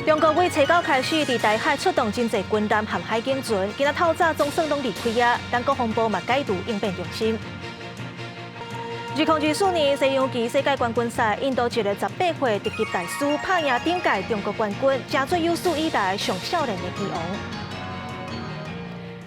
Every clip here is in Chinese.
中国为7月开始伫台海出动真侪军舰和海警船，今仔透早总算拢离开啊，但国防部嘛解除应变中心。2024年西洋棋世界冠军赛，印度一个18岁特级大师拍赢顶届中国冠军，成做有史以来上少年的棋王。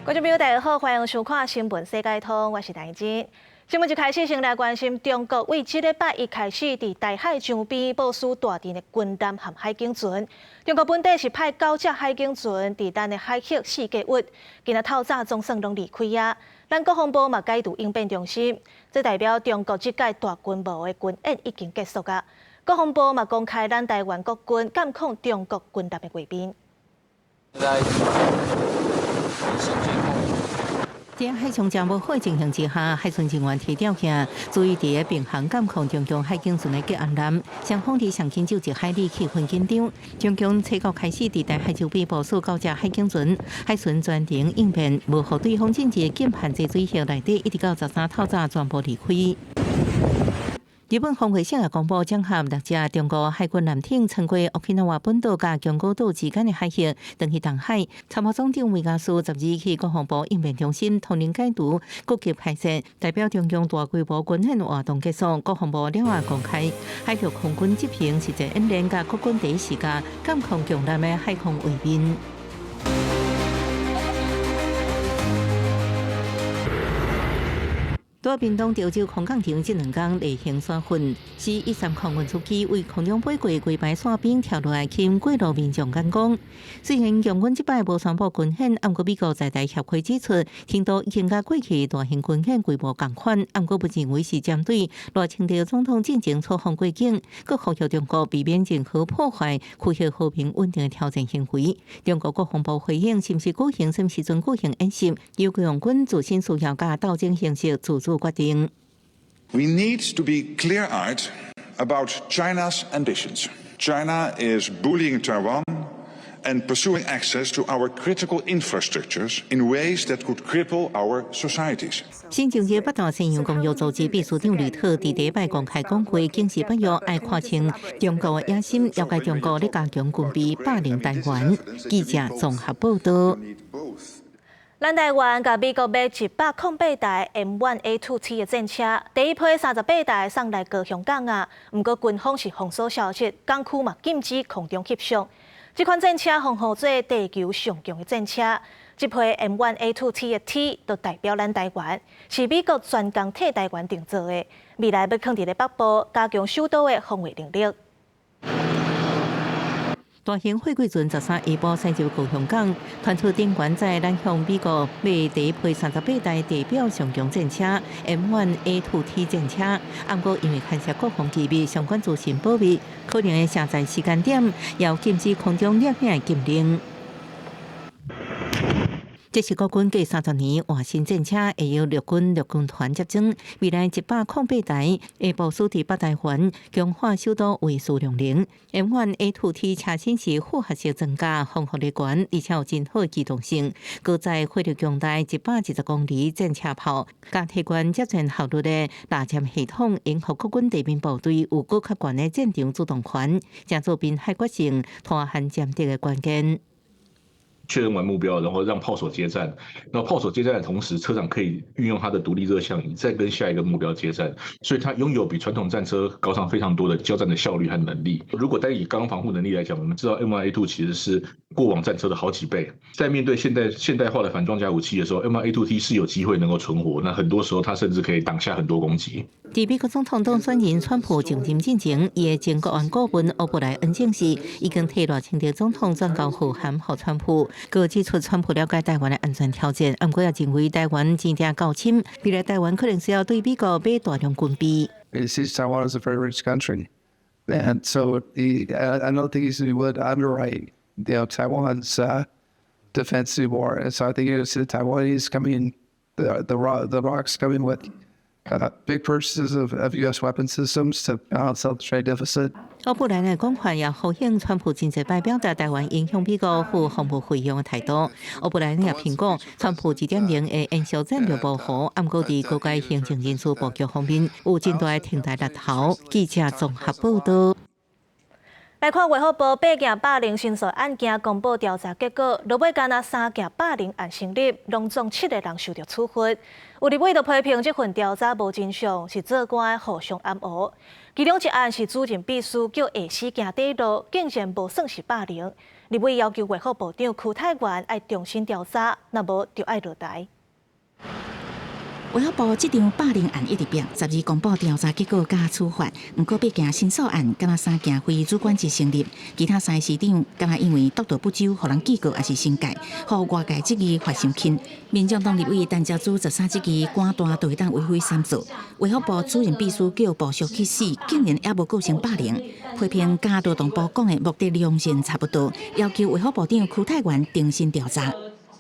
观众朋友，大家好，欢迎收看新闻世界通，我是戴珍。新闻一开始，先来关心中国为这礼拜一开始伫台海上边部署大型的军舰和海警船。中国本地是派9只海警船伫咱的海域4个月，今仔透早总算拢离开啊。咱国防部嘛解除应变中心，这代表中国这届大规模的军演已经结束啊。国防部嘛公开咱台湾国军监控中国军舰的画面。在海上正无好的情形之下，海巡人员提调下，注意伫平衡监控中共海警船的结案栏，双方伫上轻就一海里气氛紧张。中共7月开始伫台海周边部署9只海警船，海巡专程应变，无互对方进入禁盘制水域内底，一直到13透早全部离开。日本防卫省也公布，整合6只中国海军舰艇穿过沖縄本岛甲宫古岛之间的海域，登去东海。参谋总长梅加苏12去国防部应变中心统领解读，各级开设，代表中共大规模军演活动结束。国防部了外公开，海陆空军执行实战演练，甲国军第一时间监控强大的海空画面。在屏东潮州空港场这2天例行山训，C-13空运出机为空中飞过龟牌线边跳落来，khiến过路民众眼光。虽然共军这摆无宣布军演，不过美国在台协会指出，听到已经甲过去大型军演规模同款，不过不认为是针对赖清德总统进行错放过境，佮呼吁中国避免任何破坏区域和平稳定的挑战行为。中国国防部回应，是毋是举行、什么时阵举行演习，由共军自身需要甲斗争形式自主决定。We need to be clear-eyed about China's ambitions. China is bullying Taiwan and pursuing access to our critical infrastructures in ways that could cripple our societies. 新疆节北大西洋公约组织秘书长吕特伫礼拜公开讲话，警示北约爱看清中国的野心，要求中国咧加强军备霸凌台湾。记者综合报道。咱台湾甲美国买108台 M1A2T 的战车，第一批38台送来高雄港啊。不过军方是封锁消息，港区嘛禁止空中翕相。这款战车封号做地球上强的战车，这批 M1A2T 的 T 就代表咱台湾，是美国专工替台湾定做的。未来要放伫咧北部，加强首都的防卫能力。大型货柜船13下晡驶入高雄港，传出顶悬在咱向美国买第一批38台地表上强战车 M1A2T 战车，不过因为牵涉国防机密、相关资讯保密，可能会下载时间点要禁止空中掠影禁令。这是国军继30年换新战车，会由陆军团接装。未来108台会部署伫北台湾，强化首都为数量能。M1A2T 车身是复合式增加，防护力悬，而且有真好的机动性。搁在火力强大110公里战车炮，加提悬接战效率的拉箭系统，应付国军地面部队有更较悬的战场主动权，成做滨海决胜、团汉占敌的关键。确认完目标，然后让炮手接战。然后炮手接战的同时，车长可以运用他的独立热像仪，再跟下一个目标接战。所以它拥有比传统战车高上非常多的交战的效率和能力。如果单以刚防护能力来讲，我们知道 M1A2 其实是过往战车的好几倍。在面对现代化的反装甲武器的时候 ，M1A2T 是有机会能够存活。那很多时候，它甚至可以挡下很多攻击。伫美国总统当选人川普上任进前，伊的前国安顾问欧布莱恩证实，已经替赖清德总统转交护函给川普。佮指出，川普了解台湾的安全条件，不过也认为台湾真正够深，未来台湾可能需要对美国买大量军备。He sees Taiwan as a very rich country, and so I don't think he would underwrite, Taiwan's defense anymore. And so I think the Taiwanese coming, the ROCs coming with big purchases of U.S. weapon systems to balance out the trade deficit. 欧布莱恩的讲法也呼应川普真侪摆表达台湾影响美国赴防务费用的态度。欧布莱恩也评估川普2.0的延续战略模糊，不过伫各界行政人事布局方面有真大的挺大力头。记者综合报道。来看卫福部8件霸凌申诉案件公布调查结果，落尾敢若3件霸凌案成立，拢总7个人受到处分。有立委就批评这份调查无真相，是做官的互相暗讹。其中一案是主任秘书叫下司行底路，竟然无算是霸凌。立委要求卫福部长邱泰源要重新调查，若无就要落台。卫福部这场霸凌案一直逼，12公布调查结果加处罚，不过8件申诉案，敢若3件非主管级成立，其他3个市长敢若因为督导不周，互人记过还是新改，互外界质疑发生轻。民众党立委陈家祖13质疑官大就会当为非三做，卫福部主任秘书叫部属去死，竟然也无构成霸凌，批评甲劳动部讲的目的良性差不多，要求卫福部长邱泰源重新调查。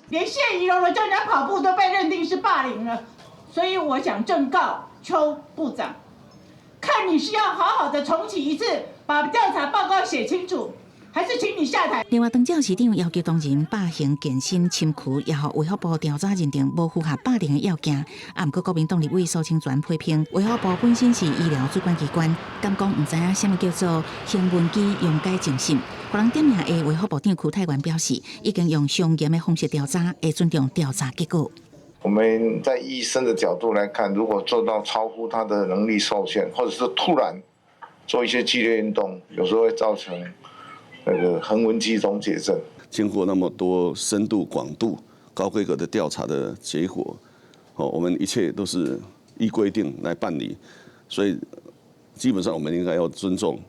连谢宜荣的叫人家跑步都被认定是霸凌了。所以我想正告邱部长，看你是要好好的重启一次，把调查报告写清楚，还是请你下台。另外，当教市长要求当人霸行健身侵区，也互卫福部调查认定无符合霸凌的要件。啊，不过国民党立委苏清泉批评卫福部本身是医疗主管机关，敢讲唔知影什么叫做行文机用解精神。互人点名的卫福部长邱泰源表示，已经用上严的方式调查，会尊重调查结果。我们在医生的角度来看，如果做到超乎他的能力受限，或者是突然做一些剧烈运动，有时候会造成那个横纹肌溶解症。经过那么多深度、广度、高规格的调查的结果，我们一切都是依规定来办理，所以基本上我们应该要尊重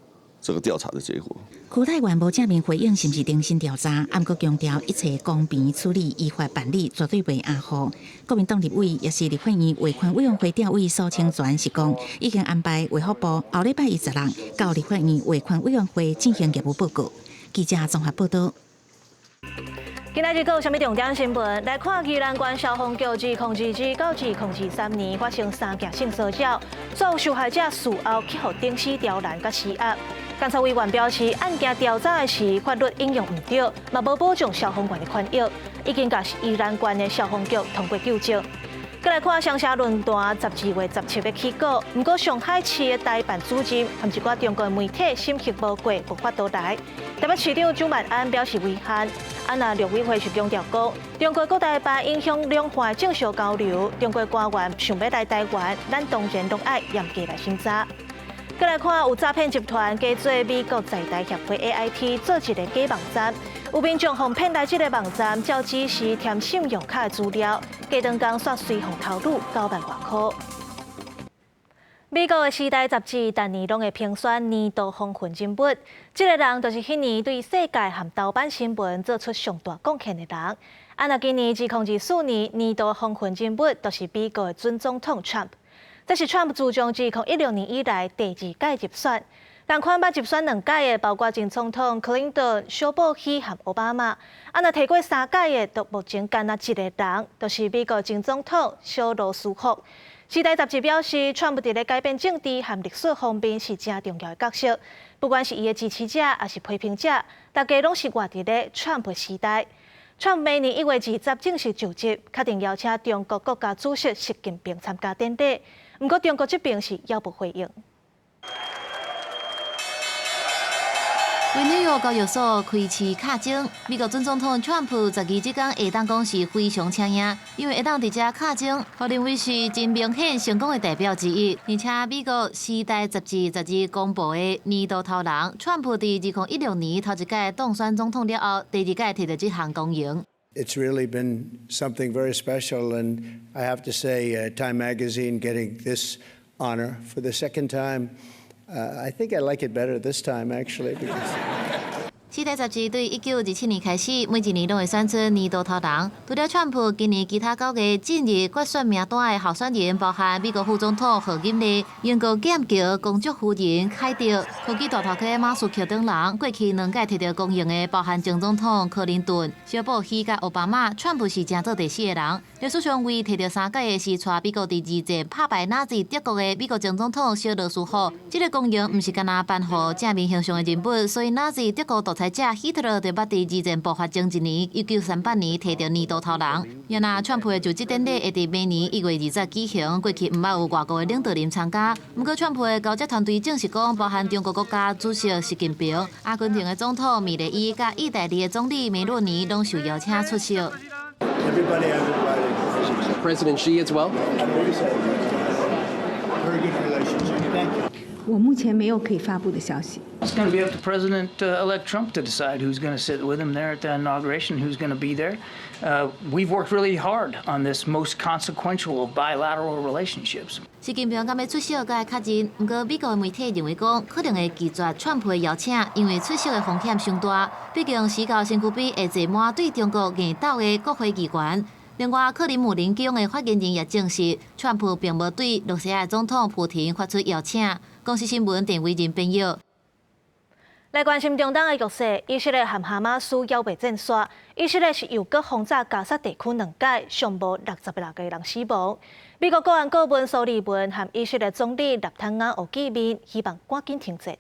这个调查的结果。邱泰源无正面回应是不是重新调查，不过强调一切公平处理、依法办理，绝对袂压糊。国民党立委也是立法院卫权委员会调委苏清泉是讲，已经安排卫福部后礼拜10日到立法院卫权委员会进行业务报告。记者综合报道。今仔日有啥物重点新闻？来看宜兰县消防局2022到2023年发生3件性骚扰，所有受害者事后去互顶死刁难甲施压。监察委员表示，案件调查的时法律应用唔对，嘛无保障消防员的权益，已经甲宜兰县的消防局通过纠正。再来看双城论坛12月17日起稿，不过上海市的台办主任和一寡中国的媒体审核无过，无法倒来。台北市长蒋万安表示遗憾。那陆委会是强调讲，中国各台办影响两岸正常交流，中国官员想要来台湾，咱当然拢爱严格来审查。再来看有诈骗集团假做美国在台协会 AIT 做一个假网站，有民众哄骗来这个网站，照指示填信用卡的资料，假长工煞随互投入9万多块。美国的《时代》杂志逐年拢会评选年度风云人物，这个人就是迄年对世界和盗版新闻做出上大贡献的人。那今年2024年年度风云人物就是美国的准总统 Trump。这是 Trump 自从2016年以来第2届入选，同款捌入选2届的，包括前总统克林顿、小布希和奥巴马。那提过3届的，到目前干那一个人，就是美国前总统小罗斯福。《时代》杂志表示，Trump 伫咧改变政治和历史方面是真重要的角色，不管是伊的支持者还是批评者，大家拢是活伫咧 Trump 的时代。Trump 明年1月20正式就职，确定邀请中国国家主席习近平参加典礼。不过中国这边是杳无回应。为纽约交易所开市卡证，美国准总统川普12即天下当讲是非常请赢，因为下当伫遮卡证，可认为是真明显成功的代表之一。而且美国《时代》杂志12日公布的年度头人，川普伫2016年头一届当选总统了后，第2届摕到这项功用。It's really been something very special, and I have to say, Time Magazine getting this honor for the second time. I think I like it better this time, actually.《时代》杂志对1927年开始，每一年都会选出年度头人。除了川普，今年其他9个进入决选名单的候选人，包含美国副总统贺锦丽、英国剑桥公爵夫人凯特、科技大头壳马斯克等人。过去2届摕到公用的，包含前总统克林顿、小布希甲奥巴马。川普是正做第4个人。历史上唯摕到3届的是带美国第2届拍败纳粹德国的美国前总统小罗斯福。这个公用毋是干那颁予正面形象的人物，所以纳粹德国独裁者希特勒就捌伫二战爆发前一年1938年摕到年度头人。原来川普的就职典礼会伫明年1月20日举行，过去毋捌有外国的领导人参加。不过川普的高阶团队证实讲，包含中国国家主席习近平、阿根廷的总统米雷伊、甲意大利的总理梅洛尼拢受邀请出席。President Xi as well. Very good relationship. Thank you. 我目前没有可以发布的消息。It's going to be up to President-elect Trump to decide who's going to sit with him there at the inauguration, who's going to be there. We've worked really hard on this most consequential of bilateral relationships. 习近平敢要出席，该较真。不过美国的媒体认为讲，可能会拒绝川普的邀请，因为出席的风险上大。毕竟西高身躯边会坐满对中国硬斗的国会议员。另外，克林姆林宫的发言人也证实，川普并无对罗西亚总统普廷发出邀请。公司新闻电为人编译。来关心中东的局势，以色列和哈马斯腰背战线，以色列是又搁轰炸加沙地区2届，上无66个人死亡。美国国安顾问苏利文和以色列总理纳坦雅胡见面，希望赶紧停战。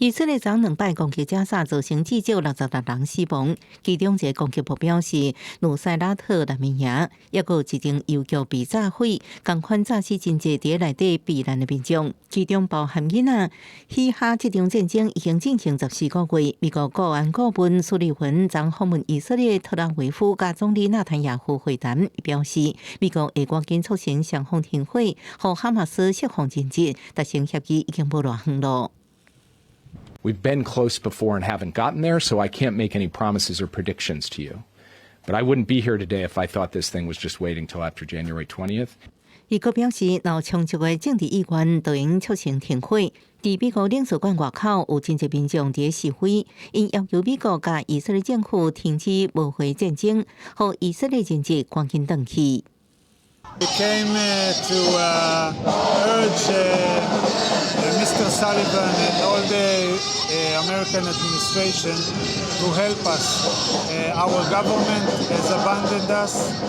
以色列昨2摆攻击加沙，造成至少66人死亡，其中一个攻击目标是努塞拉特难民营，也有一间邮局被炸毁，同款炸死真济伫内底避难的民众，其中包含囡仔。以哈这场战争已经进行14个月，美国国安顾问苏利文昨访问以色列特拉维夫，甲总理纳坦雅胡会谈，表示美国会赶紧促成双方停火，互哈马斯释放人质，达成协议已经无偌远路。We've been close before and haven't gotten there, so I can't make any promises or predictions to you. But I wouldn't be here today if I thought this thing was just waiting till after January 20th. 伊阁表示，若充足的政治意愿，就应促成停火。伫美国领事馆外口有真侪民众伫示威，因要求美国甲以色列政府停止无悔战争，互以色列人质赶紧回去。We came to urge Mr. Sullivan and all the American administration to help us. Our government has abandoned us.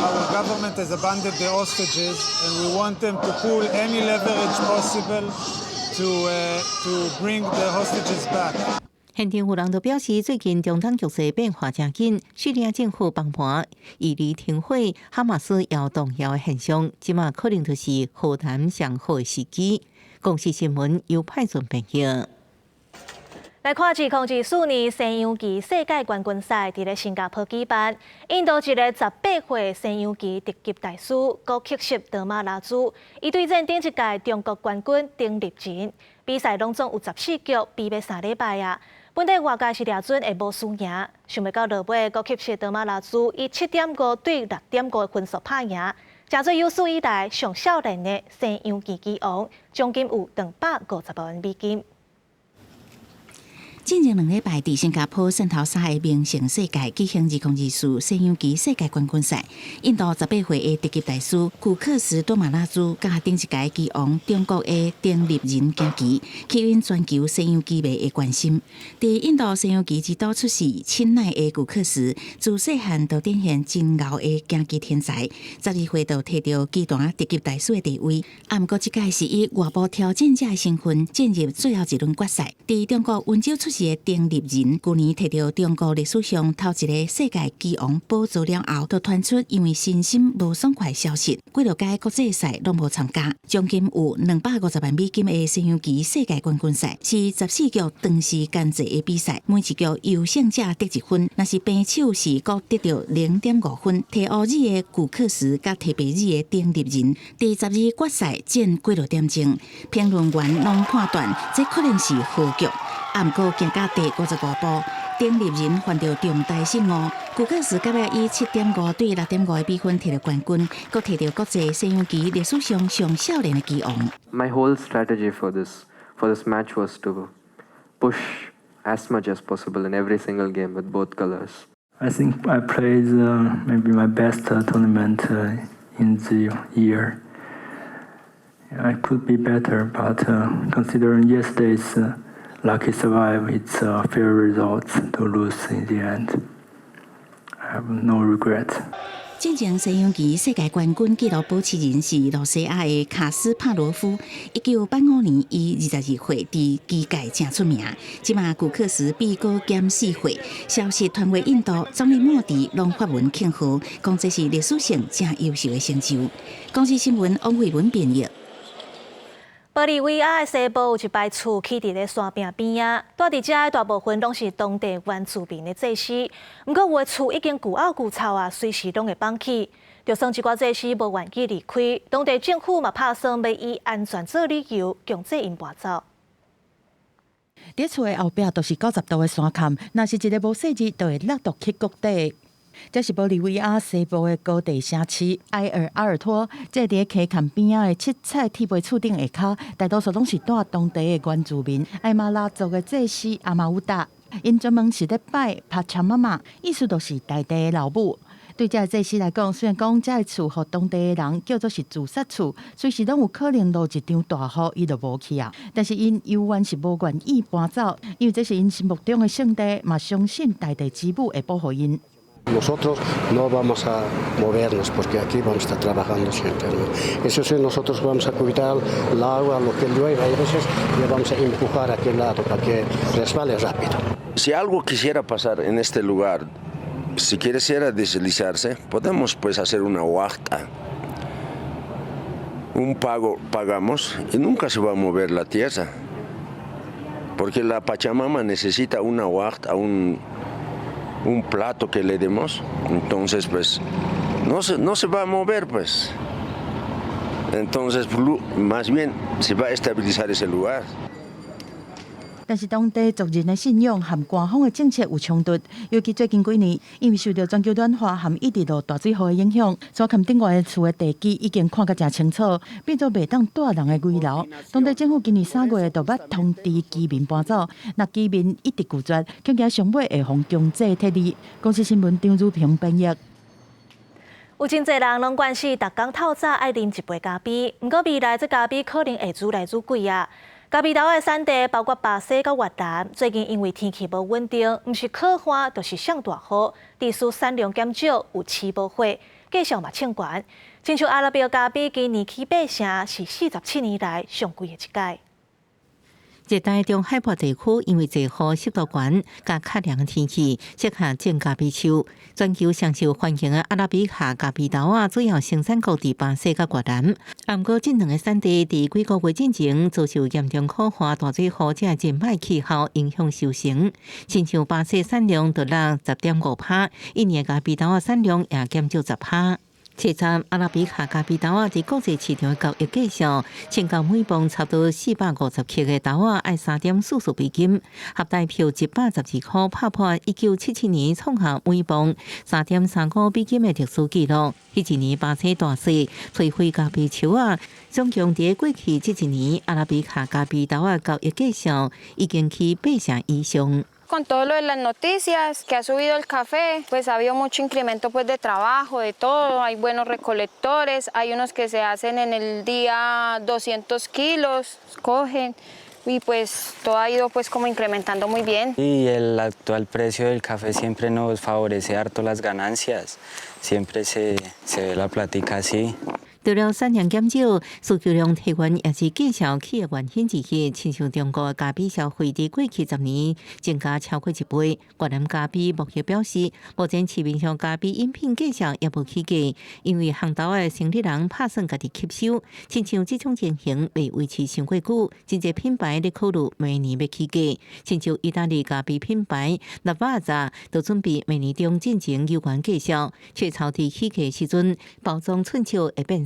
Our government has abandoned the hostages, and we want them to pull any leverage possible to bring the hostages back. 现场有人就表示，最近中东局势变化真紧，叙利亚政府崩盘，伊离停火，哈马斯要动摇的现象，即马可能就是和谈上好的时机。公司新闻由派准编译。来看2024年西洋棋世界冠军赛伫咧新加坡举办，印度一个18岁西洋棋特级大师古克什德马拉祖，伊对战顶一届中国冠军丁立仁。比赛拢总有14局，比要3礼拜啊。本地外界是掠准会无输赢，想袂到落尾古克什德马拉祖以7.5对6.5的分数拍赢，成做有史以来上少年的西洋棋棋王，奖金有250万美金。进前2礼拜，伫新加坡圣淘沙的名城世界举行2024西洋棋世界冠军赛，印度18岁的特级大师古克什多马拉祖甲顶一届棋王中国的丁立仁竞棋，吸引全球西洋棋迷的关心。伫印度西洋棋之都出世亲爱的古克什，自细汉就展现真牛的竞棋天才，12岁就摕到棋坛特级大师的地位。不过，这届是以外部挑战者的身份进入最后一轮决赛。伫中国温州出世的丁立仁，去年摕到中国历史上头一个世界棋王宝座了后，就传出因为身心无爽快消息，几落届国际赛拢无参加。奖金有250万美金的西洋棋世界冠军赛，是14局长时间制的比赛，每一局优胜者得1分，若是平手是各得到0.5分。摕乌子的古克什甲摕白子的丁立仁，第12决赛战几落点钟，评论员拢判断这可能是和局。不过行到第55步，丁立仁犯到重大失误，古克什甲要以7.5对6.5的比分摕到冠军，佮摕到国际西洋棋历史上上少年的棋王。My whole strategy for this match was to push as much as possible in every single game with both colors. I think I played maybe my best tournament in the year. I could be better, but considering yesterday's lucky survive, it's a fair result to lose in the end. I have no regret. 进前西洋棋世界冠军纪录保持人是罗西亚的卡斯帕罗夫。1985年，伊22岁，伫棋界正出名。即马古克斯比高减4岁，消息传回印度，总理莫迪拢发文庆贺，讲这是历史性正优秀的成就。公司新闻王慧文编译。玻利维亚的西部有一排厝起伫咧山壁边仔，住伫遮的大部分拢是当地原住民的祭司。不过有的厝已经旧凹旧臭啊，随时拢会放弃。就算一寡祭司无愿意离开，当地政府嘛拍算要以安全做理由，强制因搬走。伫厝的后壁都是90度的山坎，若是一个无细日，就会落到去谷底。这是玻利维亚西部的高地城市埃尔阿尔托，这伫溪坎边仔的七彩铁皮厝顶下骹，大多数拢是住当地的原住民艾马拉族的祭司阿马乌达，因专门是咧拜帕查妈妈，意思就是大地的老母。对这祭司来讲，虽然讲这厝互当地的人叫做是自杀厝，随时拢有可能落一场大雨，伊就无去啊。但是因永远是无愿意搬走，因为这是因心目中的圣地，嘛相信大地之母会保护因。Nosotros no vamos a movernos porque aquí vamos a estar trabajando siempre, ¿no? Eso sí, nosotros vamos a cuidar el agua, lo que llueve, hay veces le vamos a empujar a aquel lado para que resbale rápido. Si algo quisiera pasar en este lugar, si quisiera deslizarse, podemos pues hacer una huerta. Un pago pagamos y nunca se va a mover la tierra, porque la Pachamama necesita una huerta, un plato que le demos, entonces pues no se va a mover pues. Entonces más bien se va a estabilizar ese lugar. 但是当地族人的信仰和官方的政策有冲突，尤其最近几年，因为受到全球暖化和一直落大水雨的影响，山坎顶外的厝的地基已经看甲真清楚，变作袂当住人的危楼。当地政府今年3月就捌通知居民搬走，那居民一直拒绝，恐惊上尾会互强制撤离。公司新闻张如平编译。有真侪人拢惯是逐工透早爱啉一杯咖啡，不过未来这咖啡可能会愈来愈贵啊。咖啡豆的产地包括巴西甲越南，最近因为天气无稳定，毋是靠旱就是上大雨，地区产量减少，有起无火，价格嘛称悬。亲像阿拉伯咖啡今年起8成，是47年来上贵的一届。热带中海部地区因为济雨、湿度悬、加较凉的天气，适合种咖啡树。全球上受欢迎的阿拉比卡咖啡豆主要生产国伫巴西甲越南。不过，这两个产地伫几个月之前遭受严重酷旱、大水雨这真歹气候影响收成。亲像巴西产量就落10.5%，印尼咖啡豆产量也减少10%。7站阿拉比卡咖啡豆伫国际市场交易价上，称到每磅差不多450克的豆爱3.44美金，合大票112块，打破1977年创下每磅3.35美金的特殊纪录。迄一年巴西大水，摧毁咖啡树总共伫过去这一年，阿拉比卡咖啡豆交易价上已经起8成以上。Con todo lo de las noticias, que ha subido el café, pues ha habido mucho incremento pues de trabajo, de todo. Hay buenos recolectores, hay unos que se hacen en el día 200 kilos, cogen y pues todo ha ido pues como incrementando muy bien. Y el actual precio del café siempre nos favorece harto las ganancias, siempre se ve la plática así. 除了产量减少，需求量提悬也是介绍起的原因之一。亲像中国的咖啡消费伫过去10年增加超过1倍。越南咖啡目前表示，目前市面上咖啡饮品价格也无起价，因为行豆的生理人打算家己吸收。亲像这种情形未维持伤过久，真侪品牌咧考虑明年要起价。亲像意大利咖啡品牌 Lavazza 就准备明年中进行有关介绍，却朝伫起价时阵包装寸少会变。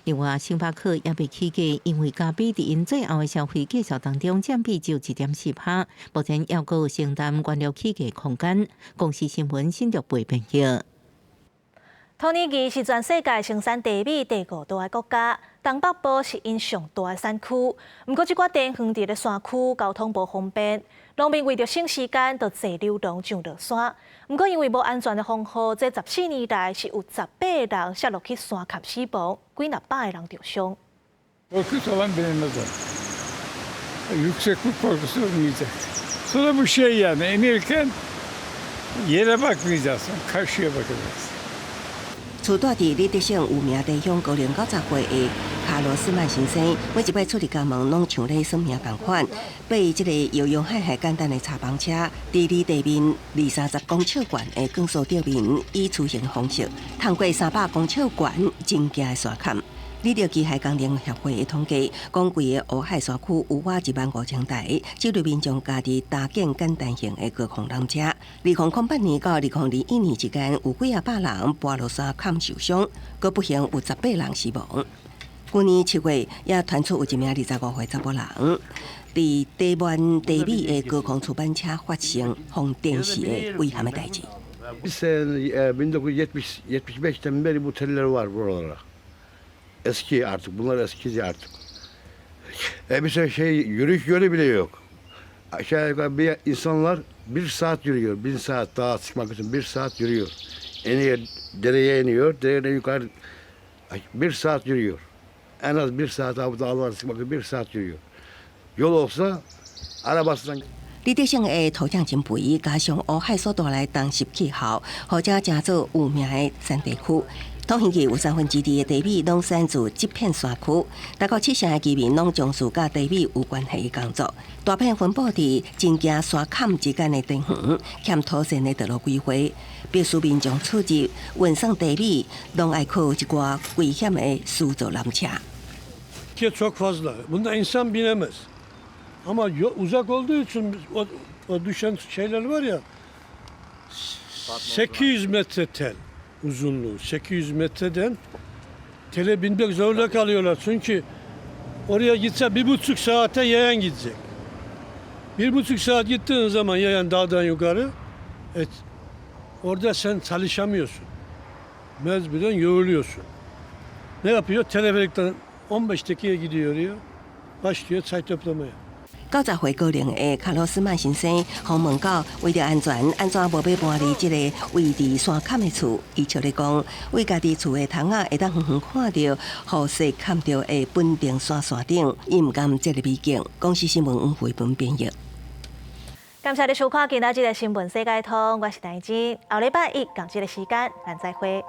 另外，星巴克也被起价，因为咖啡伫因最后的消费介绍当中占比只有1.4%，目前还阁有承担原料起价空间。公司新闻新竹培编译。土耳其是全世界生产茶米第5大的国家，东北部是因上大的产区。不过，这块地方伫咧山区，交通无方便，农民为着省时间，就坐流浪上落山。不过，因为无安全的防护，这14年来是有18个人摔落去山坎死亡，几若百个人受伤。Korkunç olan benim de. Yükseklik korkusu olmayacak. Sonra bu şey yani inirken yere bakmayacaksın, karşıya bakacaksın. 住住伫李德省有名地乡高龄90岁的卡罗斯曼先生，每一摆出入家门，拢像咧算命共款，爬这个摇摇摆摆简单的茶房车，伫离地面20-30公尺悬的光速吊面，以磁性方式，通过300公尺悬真假的山坎。李着机械工程协会的统计，讲规个乌海山区有我15000台，这类民众家己搭建简单型的高空缆车。2008年到2021年之间，有几百人跌落山坎受伤，佮不幸有18人死亡。去年7月，也传出有一名25岁查某人，伫台湾地米的高空出版车发生放电死的危险的代志。1975'ten beri bu teller var buralara. Eski artık, bunlar eskici artık. Bir şey yürüyüş yolu bile yok. Aşağı yukarı bir insanlar 1 saat yürüyor, 1000 saat dağa çıkmak için 1 saat yürüyor. İniyor, dereye iniyor, dereden yukarı 1 saat yürüyor. En az 1 saat abi dağlara çıkmak için 1 saat yürüyor. Yol olsa arabasından... 李德省的土壤真肥，加上乌海所带来东湿气候，或者成做有名的山地区。统计有2/3的地米拢产自这片山区，大概70%的居民拢从事甲地米有关系的工作。大片分布伫真境山坎之间的地方，欠妥善的道路规划，必须民众出入运送地米，拢爱靠一寡危险的数座缆车。Çok fazla. Bunda insan binemez. Ama uzak olduğu için o düşen şeyler var ya 800 metre tel uzunluğu. 800 metreden tele binmek zorunda kalıyorlar. Çünkü oraya gitse 1,5 saate yayan gidecek. 1,5 saat gittiğin zaman yayan dağdan yukarı orada sen çalışamıyorsun. Mecburen yoruluyorsun. Ne yapıyor? Teleferikten 15 dakika gidiyor oraya. Başlıyor çay toplamaya. 90岁高龄的卡洛斯曼先生，访问到为着安全，安怎无要搬离这个位伫山坎的厝？伊笑咧讲，为家己厝的窗仔会当远远看到雨势看到的本定山顶，伊唔甘这个美景。公司新闻黄慧文编译。感谢你收看今仔日的新闻世界通，我是戴金。后礼拜一同这个时间，咱再会。